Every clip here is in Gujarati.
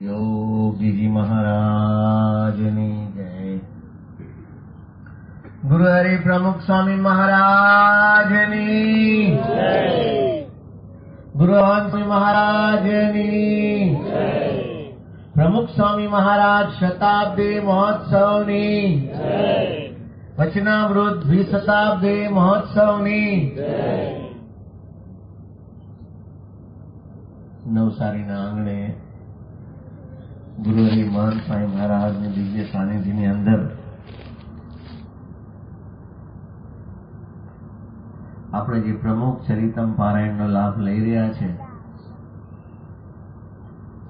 योगी जी महाराज ની જય। गुरु हरि प्रमुख स्वामी महाराज ની जय। गुरु हंस महाराज ની जय। प्रमुख स्वामी महाराज शताब्दी महोत्सव ની जय। वचनामृत द्विशताब्दी महोत्सव ની जय। નવસારીના આંગણે ગુરુ હરિ મહંત સ્વામી મહારાજની દિવ્ય સાનિધ્યની અંદર આપણે જે પ્રમુખ ચરિતમ પારાયણનો લાભ લઈ રહ્યા છે,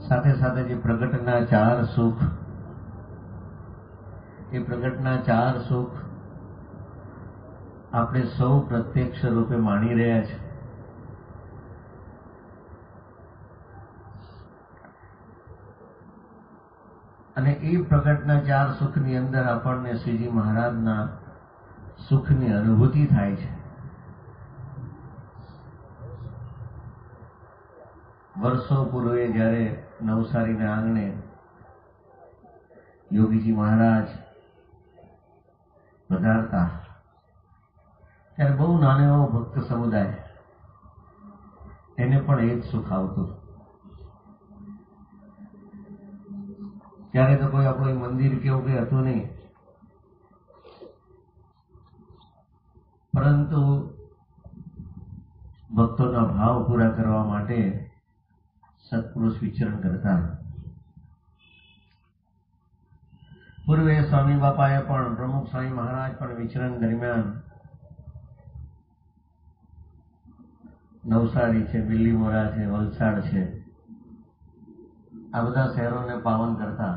સાથે સાથે જે પ્રગટના ચાર સુખ, એ પ્રગટના ચાર સુખ આપણે સૌ પ્રત્યક્ષ રૂપે માણી રહ્યા છે। અને એ પ્રગટના ચાર સુખની અંદર આપણને શ્રીજી મહારાજના સુખની અનુભૂતિ થાય છે। વર્ષો પૂર્વે જ્યારે નવસારીના આંગણે યોગીજી મહારાજ પધારતા, ત્યારે બહુ નાનો એવો ભક્ત સમુદાય, એને પણ એ જ સુખ આવતું। ત્યારે તો કોઈ આપણું મંદિર કેવું કઈ હતું નહીં, પરંતુ ભક્તોના ભાવ પૂરા કરવા માટે સત્પુરુષ વિચરણ કરતા। પૂર્વે સ્વામી બાપાએ પણ, પ્રમુખ સ્વામી મહારાજ પણ વિચરણ દરમિયાન નવસારી છે, બિલ્લીમોરા છે, વલસાડ છે, આ બધા શહેરોને પાવન કરતા।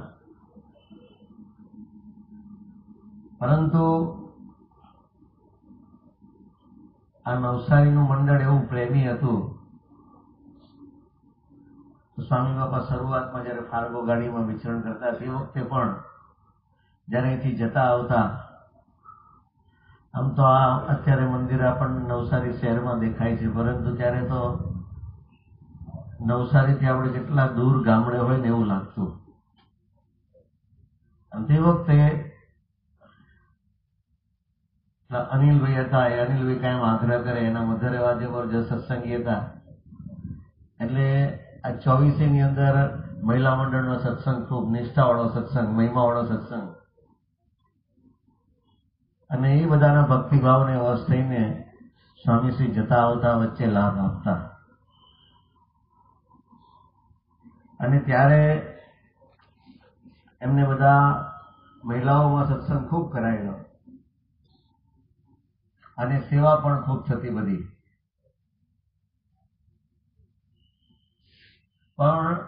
પરંતુ આ નવસારીનું મંડળ એવું પ્રેમી હતું, સ્વામી બાપા શરૂઆતમાં જયારે ફાર્ગો ગાડીમાં વિચરણ કરતા, તે વખતે પણ જયારે અહીંથી જતા આવતા, આમ તો આ અત્યારે મંદિર આપણને નવસારી શહેરમાં દેખાય છે, પરંતુ ત્યારે તો નવસારીથી આપણે જેટલા દૂર ગામડે હોય ને એવું લાગતું। તે વખતે અનિલભાઈ હતા, એ અનિલભાઈ કાયમ આગ્રહ કરે, એના મધર એવા જબરજસ્ત સત્સંગી હતા, એટલે આ 24 ની અંદર મહિલા મંડળનો સત્સંગ, ખૂબ નિષ્ઠાવાળો સત્સંગ, મહિમાવાળો સત્સંગ, અને એ બધાના ભક્તિભાવને વશ થઈને સ્વામીશ્રી જતા આવતા વચ્ચે લાભ આપતા। અને ત્યારે એમને બધા મહિલાઓમાં સત્સંગ ખૂબ કરાયેલો અને સેવા પણ ખૂબ થતી બધી। પણ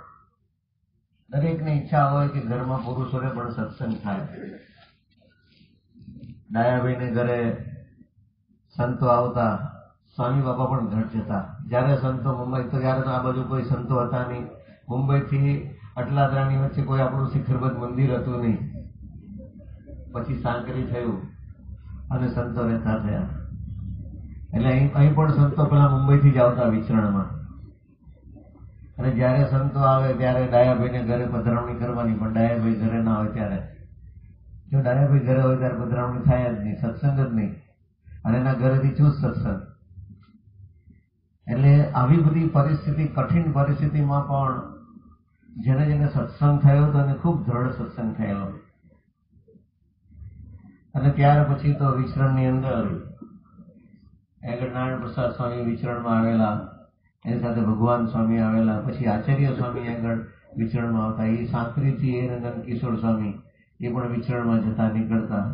દરેકની ઈચ્છા હોય કે ઘરમાં પુરુષોને પણ સત્સંગ થાય। ડાયાભાઈને ઘરે સંતો આવતા, સ્વામી બાપા પણ ઘર જતા। જયારે સંતો મુંબઈ, તો ત્યારે તો આ બાજુ કોઈ સંતો હતા નહીં, મુંબઈથી અટલાદરાની વચ્ચે કોઈ આપણું શિખરબદ્ધ મંદિર હતું નહીં, પછી સાંકરી થયું અને સંતો રહેતા થયા, એટલે અહીં પણ સંતો પેલા મુંબઈથી જ આવતા વિચરણમાં। અને જયારે સંતો આવે ત્યારે ડાયાભાઈને ઘરે પધરામણી કરવાની, પણ ડાયાભાઈ ઘરે ના હોય ત્યારે, જો ડાયાભાઈ ઘરે હોય ત્યારે પધરામણી થાય જ નહીં, સત્સંગ જ નહીં, અને એના ઘરેથી ચૂસ સત્સંગ। એટલે આવી બધી પરિસ્થિતિ, કઠિન પરિસ્થિતિમાં પણ જેને જેને સત્સંગ થયો હતો અને ખૂબ દ્રઢ સત્સંગ થયેલો। અને ત્યાર પછી તો વિચરણની અંદર આગળ નારાયણ પ્રસાદ સ્વામી વિચરણમાં આવેલા, એની સાથે ભગવાન સ્વામી આવેલા, પછી આચાર્ય સ્વામી આગળ વિચરણમાં આવતા, એ સાંકરીથી એ નંદકિશોર સ્વામી એ પણ વિચરણમાં જતા નીકળતા।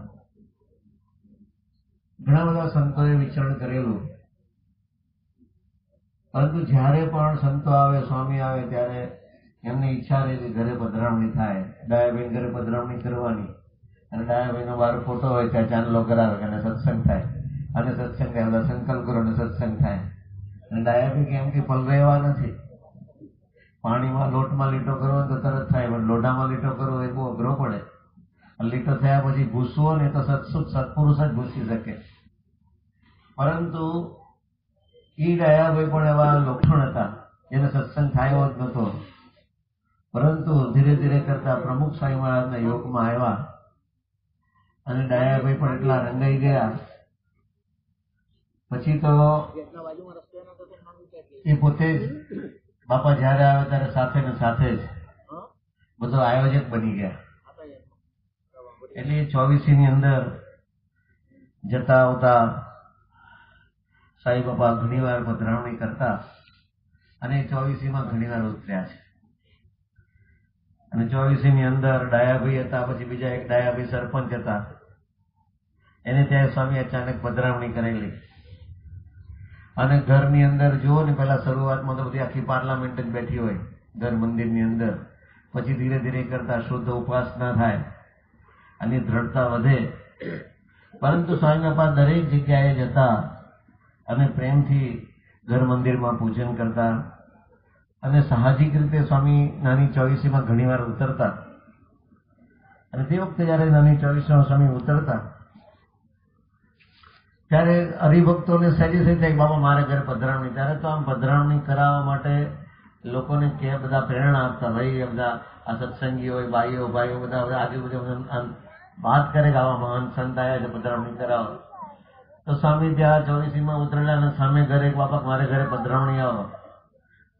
ઘણા બધા સંતોએ વિચરણ કરેલું, પરંતુ જ્યારે પણ સંતો આવે, સ્વામી આવે, ત્યારે એમની ઈચ્છા રહી કે ઘરે પધરામણી થાય, ડાયાભાઈ ઘરે પધરામણી કરવાની, અને ડાયાભાઈનો બાર ફોટો હોય ત્યાં ચાંદલો કરાવે અને સત્સંગ થાય, અને સત્સંગ થાય, બધા સંકલ્પ કરો અને સત્સંગ થાય। અને ડાયાભાઈ કે એમ કે પલરેવા નથી, પાણીમાં લોટમાં લીટો કરવો તો તરત થાય, પણ લોઢામાં લીટો કરવો એ બહુ અઘરો પડે। લીટો થયા પછી ભૂસવો ને તો સત્પુરુષ જ ભૂસી શકે। પરંતુ એ ડાયાભાઈ પણ એવા લક્ષણ હતા જેને સત્સંગ થયો જ નતો, પરંતુ ધીરે ધીરે કરતા પ્રમુખ સ્વામી મહારાજના યોગમાં આવ્યા અને ડાયાભાઈ પણ એટલા રંગાઈ ગયા. પછી તો એ પોતે જ બાપા જયારે આવે ત્યારે સાથે ને સાથે જ બધો આયોજક બની ગયા. એટલે 24 ની અંદર જતા આવતા સાંઈ બાપા ઘણી વાર પધરામણી કરતા અને 24 માં ઘણી વાર ઉતર્યા છે. અને 24 ની અંદર ડાયાભાઈ હતા, પછી બીજા એક ડાયાભાઈ સરપંચ હતા, એને ત્યાં સ્વામી અચાનક પધરામણી કરેલી. અને ઘરની અંદર જુઓ ને, પેલા શરૂઆતમાં તો બધી આખી પાર્લામેન્ટ જ બેઠી હોય ઘર મંદિરની અંદર. પછી ધીરે ધીરે કરતા શુદ્ધ ઉપાસના થાય અને દ્રઢતા વધે. પરંતુ સ્વામી બાપા દરેક જગ્યાએ જતા અને પ્રેમથી ઘર મંદિરમાં પૂજન કરતા. અને સાહજિક રીતે સ્વામી નાની 24 માં ઘણી વાર ઉતરતા. અને તે વખતે જયારે નાની 24 માં સ્વામી ઉતરતા ત્યારે હરિભક્તોને સહેજે સહેજ બાબા મારે ઘરે પધરામણી. ત્યારે તો આમ પધરામણી કરાવવા માટે લોકોને કે બધા પ્રેરણા આપતા, ભાઈ બધા આ સત્સંગી હોય, ભાઈઓ બધા આજુબાજુ વાત કરે કે આવા મહાન સંત આવ્યા છે, પધરામણી કરાવો. તો સ્વામી ત્યાં 24 માં ઉતરેલા અને સામે ઘરે બાપા મારે ઘરે પધરામણી આવો.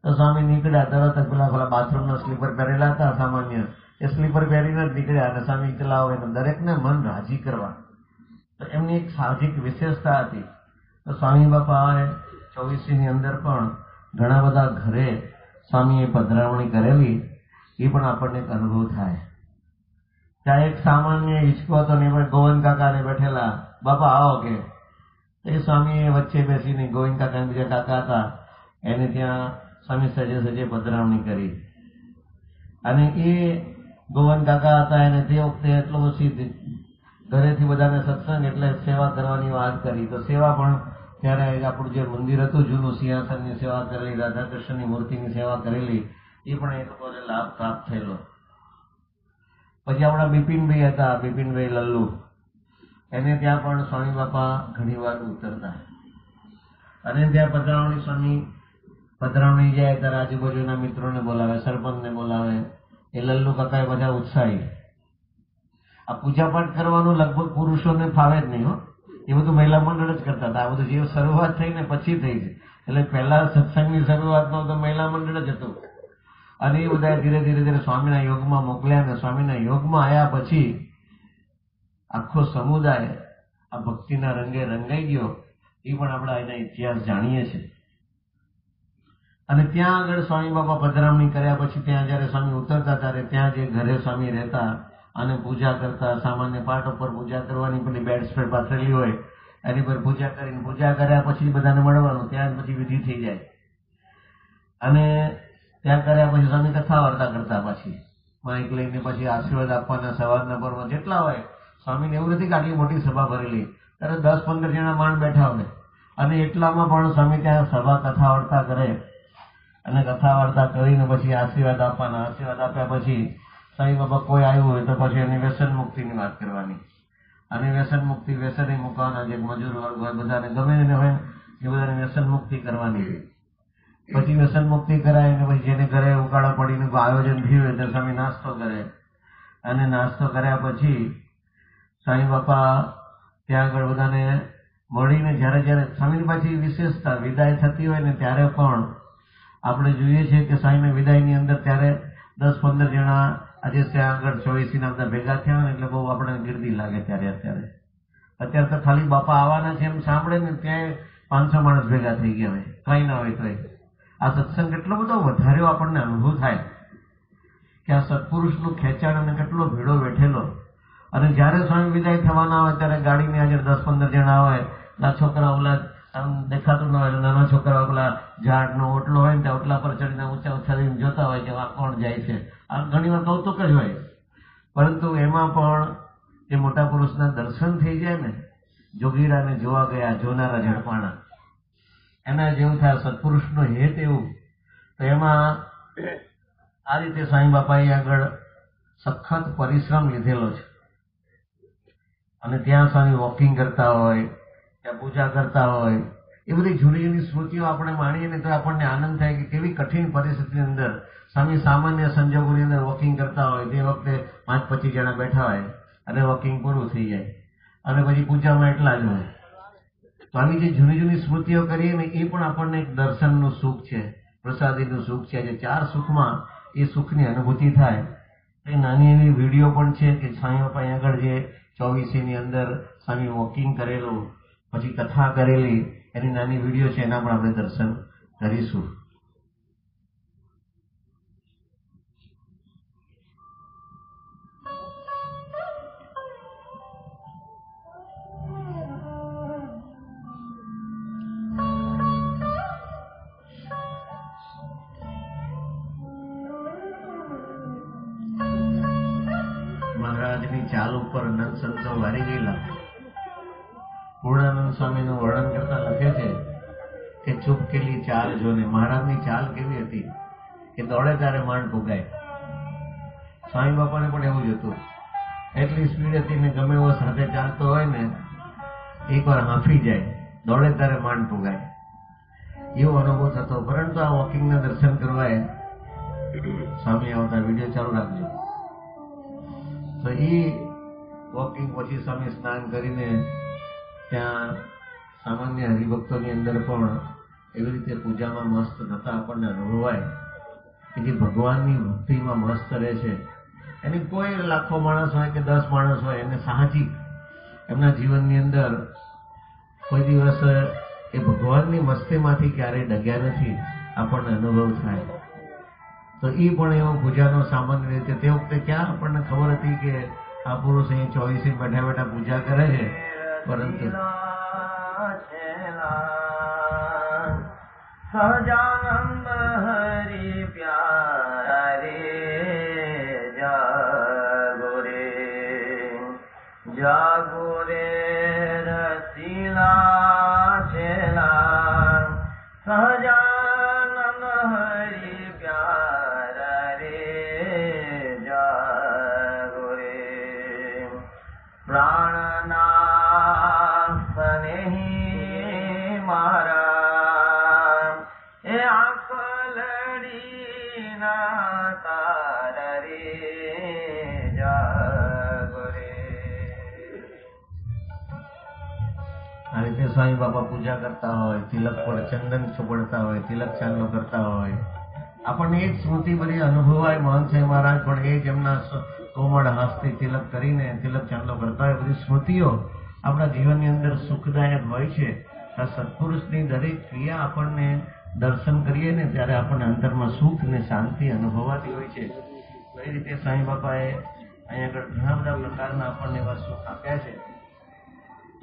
તો સ્વામી નીકળ્યા તરત જ પેલા બાથરૂમના સ્લીપર પહેરેલા હતા સામાન્ય, એ સ્લીપર પહેરીને જ નીકળ્યા. અને સ્વામી ચલાવો એને દરેકને મન રાજી કરવા. તો એમની એક સાહજિક વિશેષતા હતી. તો સ્વામી બાપાએ 24 ની અંદર પણ ઘણા બધા ઘરે સ્વામીએ પધરામણી કરેલી. એ પણ આપણને એક અનુભવ થાય. ત્યાં એક સામાન્ય હિંચકો હતો ને, ગોવિંદ કાકાને બેઠેલા, બાપા આવો કે. એ સ્વામીએ વચ્ચે બેસીને ગોવિંદ કાકા બીજા કાકા હતા એને ત્યાં સ્વામી સજે સજે પધરામણી કરી. અને એ ગોવિંદ કાકા હતા એને તે વખતે એટલો પછી ઘરેથી બધાને સત્સંગ એટલે સેવા કરવાની વાત કરી. તો સેવા પણ ત્યારે આપણું જે મંદિર હતું જૂનું, સિંહાસનની સેવા કરેલી, રાધા કૃષ્ણની મૂર્તિની સેવા કરેલી, એ પણ એ લોકોને લાભ પ્રાપ્ત થયેલો. પછી આપણા બિપિનભાઈ હતા, બિપિનભાઈ લલ્લુ, એને ત્યાં પણ સ્વામી બાપા ઘણી વાર ઉતરતા. અને ત્યાં પધરામણી સ્વામી પધરામણી જાય ત્યારે આજુબાજુના મિત્રોને બોલાવે, સરપંચને બોલાવે. એ લલ્લુ કાકા બધા ઉત્સાહી. આ પૂજાપાઠ કરવાનું લગભગ પુરુષોને ફાવે જ નહીં હો, એ બધું મહિલા મંડળ જ કરતા હતા. આ બધું જે શરૂઆત થઈ ને પછી થઈ છે. એટલે પહેલા સત્સંગની શરૂઆતમાં તો મહિલા મંડળ જ હતું. અને એ બધા ધીરે ધીરે સ્વામીના યોગમાં મોકલ્યા. અને સ્વામીના યોગમાં આવ્યા પછી આખો સમુદાય આ ભક્તિના રંગે રંગાઈ ગયો. એ પણ આપણે એના ઇતિહાસ જાણીએ છીએ. અને ત્યાં આગળ સ્વામી બાપા પધરામણી કર્યા પછી ત્યાં જયારે સ્વામી ઉતરતા ત્યારે ત્યાં જે ઘરે સ્વામી રહેતા અને પૂજા કરતા, સામાન્ય પાટ ઉપર પૂજા કરવાની, પેલી બેડ સ્પ્રેડ પાથરેલી હોય એની પર પૂજા કરીને, પૂજા કર્યા પછી બધાને મળવાનું, ત્યાં પછી વિધિ થઈ જાય. અને ત્યાં કર્યા પછી સ્વામી કથા વાર્તા કરતા. પછી માઇક લઈને પછી આશીર્વાદ આપવાના સવારના પરમાં જેટલા હોય. સ્વામીને એવું નથી કે આટલી મોટી સભા ભરેલી, ત્યારે 10-15 જણા માણ બેઠા હોય. અને એટલામાં પણ સ્વામી ત્યાં સભા કથા વાર્તા કરે. અને કથા વાર્તા કરીને પછી આશીર્વાદ આપવાના. આશીર્વાદ આપ્યા પછી સ્વામી બાબા કોઈ આવ્યું હોય તો પછી એની વ્યસન મુક્તિની વાત કરવાની. અને વ્યસન મુક્તિ, વ્યસન મૂકવાના, જે મજૂર વર્ગ હોય બધાને ગમે એને હોય એ બધાને વ્યસન મુક્તિ કરવાની. પછી વ્યસન મુક્તિ કરાય ને પછી જેને ઘરે ઉકાળા પડીને આયોજન થયું હોય તો સ્વામી નાસ્તો કરે. અને નાસ્તો કર્યા પછી સ્વામી બાપા ત્યાં આગળ બધાને મળીને જયારે સ્વામીની પાછી વિશેષતા વિદાય થતી હોય ને ત્યારે પણ આપણે જોઈએ છીએ કે સ્વામીની વિદાયની અંદર ત્યારે 10-15 જણા આજે ત્યાં આગળ 24 ના અંદર ભેગા થયા ને એટલે બહુ આપણને ગીર્દી લાગે. અત્યારે તો ખાલી બાપા આવવાના છે એમ સાંભળે ને ત્યાં 500 માણસ ભેગા થઈ ગયા હોય, કઈ ના હોય તો. આ સત્સંગ એટલો બધો વધાર્યો આપણને અનુભવ થાય કે આ સત્પુરુષનું ખેંચાણ અને કેટલો ભેડો બેઠેલો. અને જયારે સ્વામી વિદાય થવાના હોય ત્યારે ગાડીની હાજર 10-15 જણા હોય. ના છોકરા ઓલા આમ દેખાતું ના હોય, નાના છોકરા ઓલા ઝાડનો ઓટલો હોય ને ત્યાં ઓટલા પર ચડીને ઊંચા થઈને જોતા હોય કે આ કોણ જાય છે. આ ઘણી વાર કૌતુક જ હોય. પરંતુ એમાં પણ એ મોટા પુરુષના દર્શન થઈ જાય ને, જોગીરાને જોવા ગયા જોનારા ઝડપાણા, એના જેવું થાય. સત્પુરુષનો હેત એવું. તો એમાં આ રીતે સ્વામી બાપાએ આગળ સખત પરિશ્રમ લીધેલો છે. અને ત્યાં સ્વામી વોકિંગ કરતા હોય, ત્યાં પૂજા કરતા હોય, એ બધી જૂની જૂની સ્મૃતિઓ આપણે માણીએ ને તો આપણને આનંદ થાય કે કેવી કઠિન પરિસ્થિતિની અંદર સ્વામી સામાન્ય સંજોગોની અંદર વોકિંગ કરતા હોય તે વખતે 5-25 જણા બેઠા હોય અને વોકિંગ પૂરું થઈ જાય અને પછી પૂજામાં એટલા જ હોય. તો આવી જે જૂની જૂની સ્મૃતિઓ કરીએ ને એ પણ આપણને એક દર્શનનું સુખ છે, પ્રસાદીનું સુખ છે. જે 4 સુખમાં એ સુખની અનુભૂતિ થાય. એ નાની એવી વિડીયો પણ છે કે સ્વામી બાપા આગળ જે 24ની અંદર સ્વામી વોકિંગ કરેલું પછી કથા કરેલી એની નાની વિડીયો છે, એના પણ આપણે દર્શન કરીશું. મહારાજની ચાલ ઉપર નંદ સંતો વારી ગયેલા. પૂર્ણાનંદ સ્વામીનું વર્ણન કરતા લખે છે કે ચૂપકેલી ચાલ જોને. મહારાજની ચાલ કેવી હતી કે દોડે ત્યારે માંડ ભોગાય. સ્વામી બાપાને પણ એવું જ હતું. એટલી સ્પીડ હતી ને ગમે એવો સાથે ચાલતો હોય ને એકવાર હાંફી જાય, દોડે ત્યારે માંડ ભોગાય એવો અનુભવ થતો. પરંતુ આ વોકિંગના દર્શન કરવા સ્વામી આવતા. વિડીયો ચાલુ રાખજો. તો એ વોકિંગ પછી સ્વામી સ્નાન કરીને ત્યાં સામાન્ય હરિભક્તોની અંદર પણ એવી રીતે પૂજામાં મસ્ત થતા આપણને અનુભવાય કે જે ભગવાનની ભક્તિમાં મસ્ત રહે છે. એની કોઈ લાખો માણસ હોય કે 10 માણસ હોય, એને સાહજિક એમના જીવનની અંદર કોઈ દિવસ એ ભગવાનની મસ્તીમાંથી ક્યારેય ડગ્યા નથી, આપણને અનુભવ થાય. તો એ પણ એવો પૂજાનો સામાન્ય રીતે તે વખતે ક્યાં આપણને ખબર હતી કે આ પુરુષ અહીં 24 બેઠા બેઠા પૂજા કરે છે. પરંતુ સહજાનંદ હરિ પ્યારા રે જાગો રે રસીલા છેલા. સહજાનંદ હરિ પ્યારા રે જાગો રે. પ્રાણના સ્નેહી મારા એ આકલડી ના તારા રે જાગો રે. આ રીતે સ્વામી બાપા પૂજા કરતા હોય, તિલક પર ચંદન ચોપડતા હોય, તિલક ચાંદલો કરતા હોય, આપણને એ જ સ્મૃતિ બધી અનુભવાય. મહંત મહારાજ પણ એ જ એમના કોમળ હાથથી તિલક કરીને તિલક ચાંદલો કરતા હોય. બધી સ્મૃતિઓ આપણા જીવનની અંદર સુખદાયક હોય છે. આ સત્પુરુષની દરેક ક્રિયા આપણને દર્શન કરીએ ને ત્યારે આપણને અંતરમાં સુખ અને શાંતિ અનુભવાતી હોય છે. એ રીતે સ્વામી બાપાએ અહીંયા આગળ ઘણા બધા પ્રકારના આપણને એવા સુખ આપ્યા છે.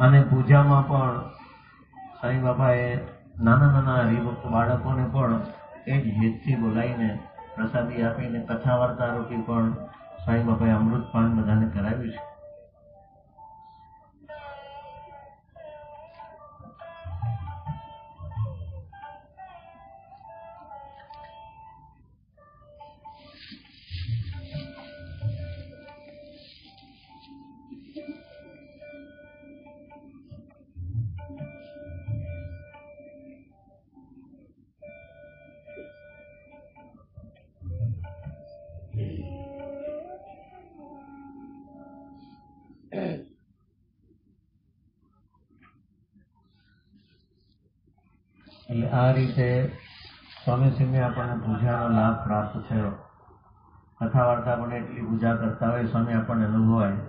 અને પૂજામાં પણ સ્વામી બાપાએ નાના નાના હરિભક્ત બાળકોને પણ એ જ હેતથી બોલાવીને પ્રસાદી આપીને કથા વાર્તા રૂપી પણ સ્વામી બાપાએ અમૃતપાન બધાને કરાવ્યું છે. એટલે આ રીતે સ્વામીશ્રીને આપણને પૂજાનો લાભ પ્રાપ્ત થયો. કથા વાર્તા પણ એટલી પૂજા કરતા હોય સ્વામી આપણને અનુભવાય.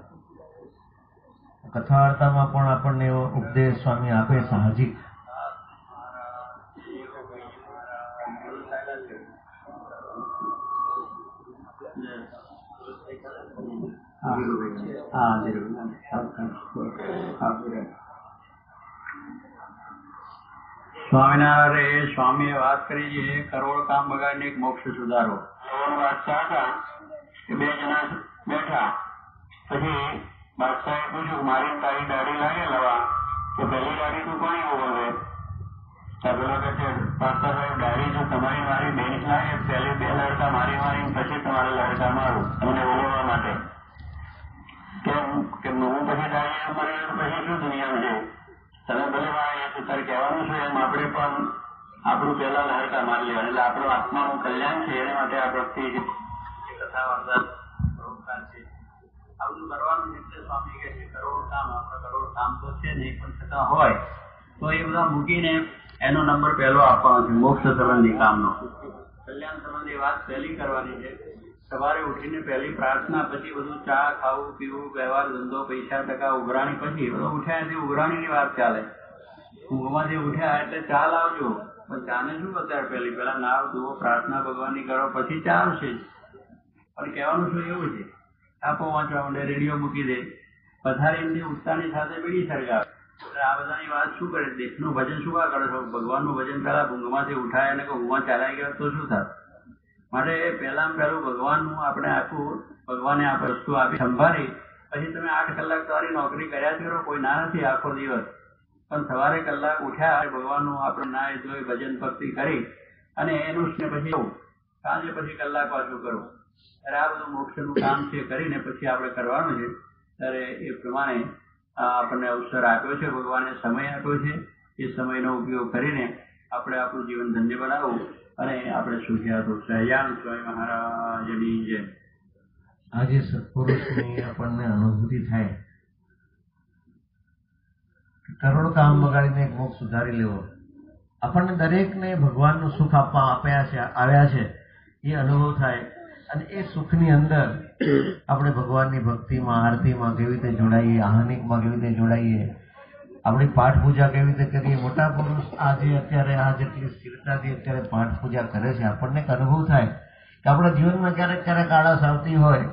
કથા વાર્તામાં પણ આપણને એવો ઉપદેશ સ્વામી આપે સાહજિક. સ્વામિનારાયણ સ્વામીએ વાત કરી છે કરોડ કામ બગાડીને એક મોક્ષ સુધારો. બાદશાહ હતા કે 2 જણા બેઠા. પછી બાદશાહે પૂછ્યું મારી તારી દાઢી લાગે લવા કે પહેલી દાઢી તું કોની બોલે? પેલો કહે છે બાદશાહ સાહેબ દાઢી જો તમારી મારી બેન લાગે પહેલી 2 લડકા મારી મારી પછી તમારે લડકા મારું તમને બોલવા માટે. કે હું પછી દાઢી મારી પછી શું દુનિયામાં છે? તમે ભલે અહીંયા તારે કહેવાનું છે એમ આપણે પણ આપણું પહેલા લહેરકા મારી લેવાનું, એટલે આપણું આત્માનું કલ્યાણ છે એને માટે આ ભક્તિ કથા વાર્તા પરોપકાર છે આ બધું કરવાનું. એટલે સ્વામી કહે છે કરોડ કામ, આપણે કરોડ કામ તો છે નહીં, પણ છતાં હોય તો એ બધા મૂકીને એનો નંબર પહેલો આપવાનો છે, મોક્ષ સંબંધી કામનો. કલ્યાણ સંબંધી વાત પહેલી કરવાની છે. સવારે ઉઠીને પહેલી પ્રાર્થના, પછી બધું ચા ખાવું પીવું, વ્યવહાર ધંધો, પૈસા ટકા, ઉઘરાણી, પછી બધું ઉઠ્યા ઉઘરાણીની વાત ચાલે. ઊંઘમાંથી ઉઠ્યા એટલે ચા લાવજો, પણ ચાને શું અત્યારે પહેલા નાવ ધોવો, પ્રાર્થના ભગવાનની કરો, પછી ચા આવશે. પણ કહેવાનું શું એવું છે, છાપો વાંચવા માંડે, રેડિયો મૂકી દે, પથારી ઉઠતાની સાથે બીડી સળગાવે. એટલે આ બધાની વાત શું કરે? દેશનું ભજન શું કા કરો છો? ભગવાનનું ભજન પેલા ઊંઘમાંથી ઉઠાય અને ઊંઘમાં ચાલાઈ ગયા તો શું થાય? માટે પહેલામાં પહેલું ભગવાનનું આપણે આખું, ભગવાને આ વસ્તુ આપી સંભાળી, પછી તમે 8 કલાક તમારી નોકરી કર્યા જ કરો, કોઈ ના નથી આખો દિવસ, પણ સવારે કલાક ઉઠ્યા ભગવાનનું આપણે નાય ધોઈ ભજન ભક્તિ કરી અને એનું પછી સાંજે પછી કલાક પાછું કરવું. ત્યારે આ બધું મોક્ષનું કામ છે કરીને પછી આપણે કરવાનું છે. ત્યારે એ પ્રમાણે આપણને અવસર આપ્યો છે, ભગવાને સમય આપ્યો છે. એ સમયનો ઉપયોગ કરીને આપણે આપણું જીવન ધન્ય બનાવવું અને આપણે સુખ્યા તો સહજાન સ્વામી મહારાજની જય. આજે સત્પુરુષની આપણને અનુભૂતિ થાય, કરોડ કામ બગાડીને એક મોક્ષ સુધારી લેવો. આપણને દરેકને ભગવાનનું સુખ આવ્યા છે એ અનુભવ થાય, અને એ સુખની અંદર આપણે ભગવાનની ભક્તિમાં, આરતીમાં કેવી રીતે જોડાઈએ, આહનિકમાં કેવી રીતે જોડાઈએ, આપણી પાઠ પૂજા કેવી રીતે કરીએ. મોટા પુરુષ આજે અત્યારે આ જેટલી સ્થિરતાથી અત્યારે પાઠ પૂજા કરે છે, આપણને એક અનુભવ થાય કે આપણા જીવનમાં ક્યારેક ક્યારેક આળસ આવતી હોય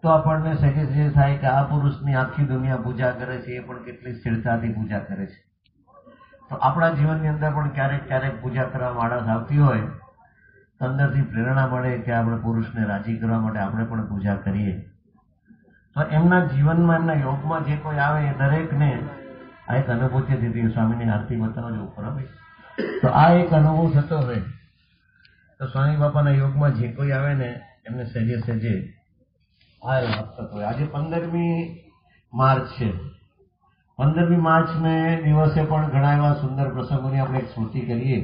તો આપણને સહેજ થાય કે આ પુરુષની આખી દુનિયા પૂજા કરે છે, એ પણ કેટલી સ્થિરતાથી પૂજા કરે છે. તો આપણા જીવનની અંદર પણ ક્યારેક ક્યારેક પૂજા કરવામાં આળસ આવતી હોય તો અંદરથી પ્રેરણા મળે કે આપણે પુરુષને રાજી કરવા માટે આપણે પણ પૂજા કરીએ. તો એમના જીવનમાં, એમના યોગમાં જે કોઈ આવે એ દરેકને આ એક અનુભૂતિ થતી. સ્વામીની આરતી બતાવજો ઉપર હવે. તો આ એક અનુભવ થતો હોય તો સ્વામી બાપાના યોગમાં જે કોઈ આવે ને એમને સહેજે સહેજે આ લાભ થતો હોય. આજે 15મી માર્ચ છે. 15મી માર્ચને દિવસે પણ ઘણા એવા સુંદર પ્રસંગોની આપણે એક સ્મૃતિ કરીએ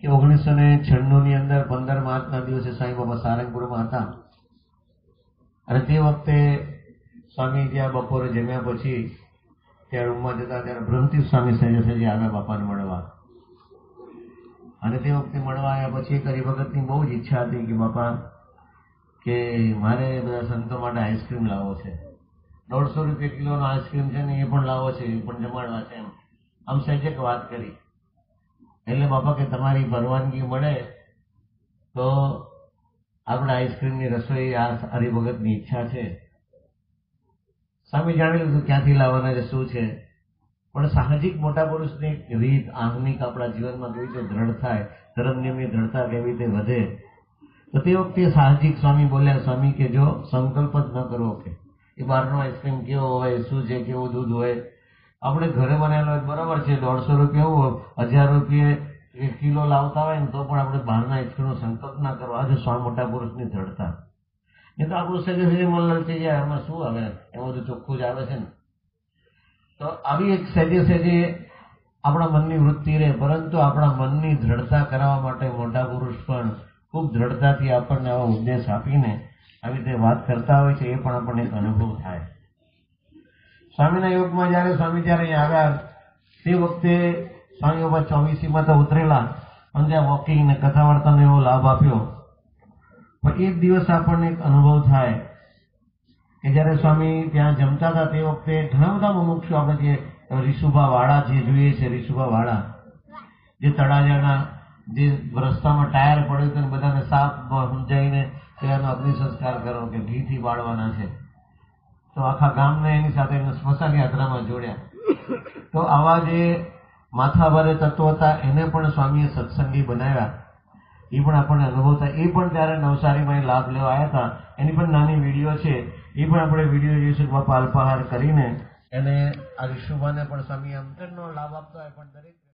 કે 1996ની અંદર 15 માર્ચના દિવસે સાંઈ બાબા સારંગપુરમાં હતા, અને તે વખતે સ્વામી જ્યાં બપોરે જમ્યા પછી ત્યાં રૂમમાં જતા ત્યારે બ્રહ્મતીર્થ સ્વામી સહેજે સહેજે આવ્યા બાપાને મળવા. અને તે વખતે મળવા આવ્યા પછી એક હરિભગતની બહુ જ ઈચ્છા હતી કે બાપા કે મારે બધા સંતો માટે આઈસ્ક્રીમ લાવવો છે, 150 રૂપિયા કિલોનો આઈસ્ક્રીમ છે ને એ પણ લાવવો છે, એ પણ જમાડવા છે. એમ આમ સહેજેક વાત કરી એટલે બાપા કે તમારી પરવાનગી મળે તો આપણે આઈસ્ક્રીમની રસોઈ આ હરિભગતની ઈચ્છા છે. સ્વામી જાણી લીધું ક્યાંથી લાવવાના છે, શું છે, પણ સાહજિક મોટા પુરુષની રીત, આહ્નિક આપણા જીવનમાં કેવી રીતે દ્રઢ થાય, ધર્મ નિયમની દ્રઢતા કેવી રીતે વધે. તો તે વખતે સાહજિક સ્વામી બોલ્યા, સ્વામી કે જો સંકલ્પ જ ન કરવો કે એ બહારનો આઈસ્ક્રીમ કેવો હોય, શું છે, કેવું દૂધ હોય, આપણે ઘરે બનેલો હોય બરોબર છે, 150 રૂપિયા હોય, 1000 રૂપિયા કિલો લાવતા હોય ને તો પણ આપણે બહારના આઈસ્ક્રીમનો સંકલ્પ ના કરો. આજે સ્વામી મોટા પુરુષની દ્રઢતા એ તો આપણું સહેજે સહેજે મન લલચાઈ જાય, એમાં શું આવે, એમાં તો ચોખ્ખું જ આવે છે ને. તો આવી એક સહેજે સહેજે આપણા મનની વૃત્તિ રહે, પરંતુ આપણા મનની દ્રઢતા કરાવવા માટે મોટા પુરુષ પણ ખૂબ દ્રઢતાથી આપણને આવા ઉપદેશ આપીને આવી રીતે વાત કરતા હોય છે. એ પણ આપણને એક અનુભવ થાય. સ્વામીના યોગમાં જયારે સ્વામી જ્યારે અહીંયા આવ્યા તે વખતે સ્વામી બાબા 24માં તો ઉતરેલા, અને ત્યાં વોકિંગ ને કથા વાર્તાનો એવો લાભ આપ્યો. પણ એક દિવસ આપણને એક અનુભવ થાય કે જયારે સ્વામી ત્યાં જમતા હતા તે વખતે ઘણા બધા મુમુક્ષુ, આપણે જે રીસુભા વાળા જે જોઈએ છે, રીસુભા વાળા જે તળાજાના જે રસ્તામાં ટાયર પડ્યું હતું બધાને સાફ સમજાવીને તેનો અગ્નિ સંસ્કાર કરો કે ઘીથી બાળવાના છે, તો આખા ગામને એની સાથે સ્મશાન યાત્રામાં જોડ્યા. તો આવા જે માથાભારે તત્વો હતા એને પણ સ્વામીએ સત્સંગી બનાવ્યા. એ પણ આપણને અનુભવ થાય. એ પણ ત્યારે નવસારીમાં લાભ લેવા આવ્યા હતા. એની પણ નાની વિડીયો છે, એ પણ આપણે વિડીયો જોઈશું. બાપા અલ્પાહાર કરીને એને આ રીશુભાને પણ સ્વામી અંતરનો લાભ આપતા હોય, પણ દરેક